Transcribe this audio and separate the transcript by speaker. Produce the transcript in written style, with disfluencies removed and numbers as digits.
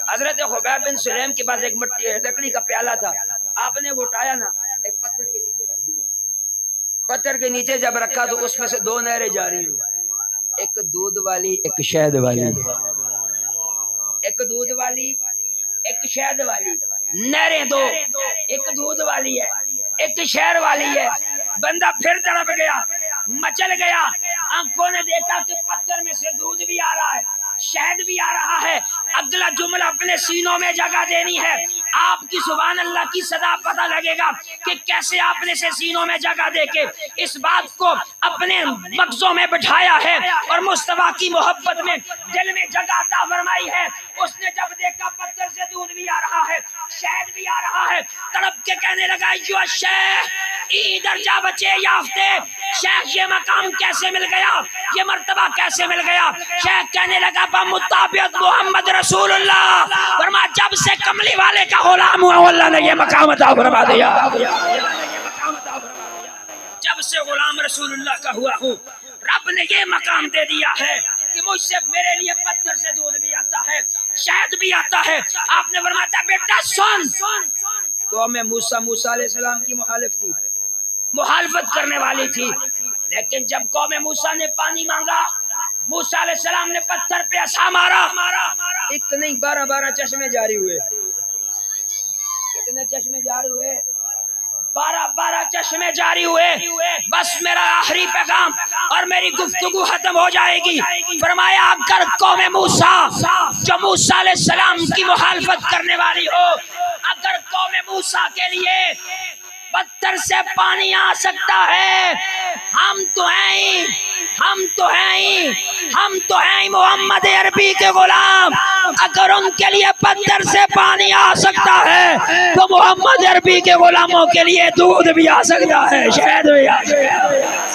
Speaker 1: حضرت خبیب بن سلیم کے پاس ایک لکڑی کا پیالہ تھا، آپ نے وہ اٹھایا نا، ایک پتھر کے نیچے رکھ دیا۔ پتھر کے نیچے جب رکھا تو اس میں سے دو نہریں جاری ہوئی، ایک دودھ والی ایک شہد والی، ایک دودھ والی ایک شہد والی، نہریں دو، ایک دودھ والی ہے ایک شہر والی ہے۔ بندہ پھر تڑپ گیا، مچل گیا، آنکھوں نے دیکھا کہ پتھر میں سے دودھ بھی آ رہا ہے، شہد بھی آ رہا ہے۔ اگلا جملہ اپنے سینوں میں جگہ دینی ہے، آپ کی سبحان اللہ کی صدا پتہ لگے گا کہ کیسے آپ نے سے سینوں میں جگہ دے کے اس بات کو اپنے مغزوں میں بٹھایا ہے اور مصطفیٰ کی محبت میں دل میں جگہ عطا فرمائی ہے۔ اس نے جب دیکھا پتھر سے دودھ بھی آ رہا ہے، شہد بھی آ رہا ہے، تڑپ کے کہنے لگا یو شیخ ای درجہ بچے یافتے، شیخ یہ مقام کیسے مل گیا، یہ مرتبہ کیسے مل گیا؟ شیخ کہنے لگا بمطابعت محمد رسول اللہ، فرمایا جب سے کملی والے کا غلام ہوا اللہ نے یہ مقام عطا فرما دیا، جب سے غلام رسول اللہ کا ہوا ہوں رب نے یہ مقام دے دیا ہے کہ مجھ سے میرے لیے پتھر سے دودھ بھی آتا ہے، شہد بھی آتا ہے۔ آپ نے فرمایا بیٹا سن، قوم موسیٰ علیہ السلام کی مخالف تھی، مخالفت کرنے والی تھی، لیکن جب قوم موسیٰ نے پانی مانگا، موسیٰ علیہ السلام نے پتھر پہ عصا مارا، ایک نہیں 12 چشمے جاری ہوئے۔ کتنے چشمے جاری ہوئے؟ 12 چشمے جاری ہوئے۔ بس میرا آخری پیغام اور میری گفتگو ختم ہو جائے گی۔ فرمایا اگر قوم موسیٰ جو موسیٰ علیہ السلام کی مخالفت کرنے والی ہو، اگر قوم موسیٰ کے لیے پتھر سے پانی آ سکتا ہے، ہم تو ہیں محمد عربی کے غلام، اگر ان کے لیے پتھر سے پانی آ سکتا ہے تو محمد عربی کے غلاموں کے لیے دودھ بھی آ سکتا ہے، شہد بھی آ سکتا ہے۔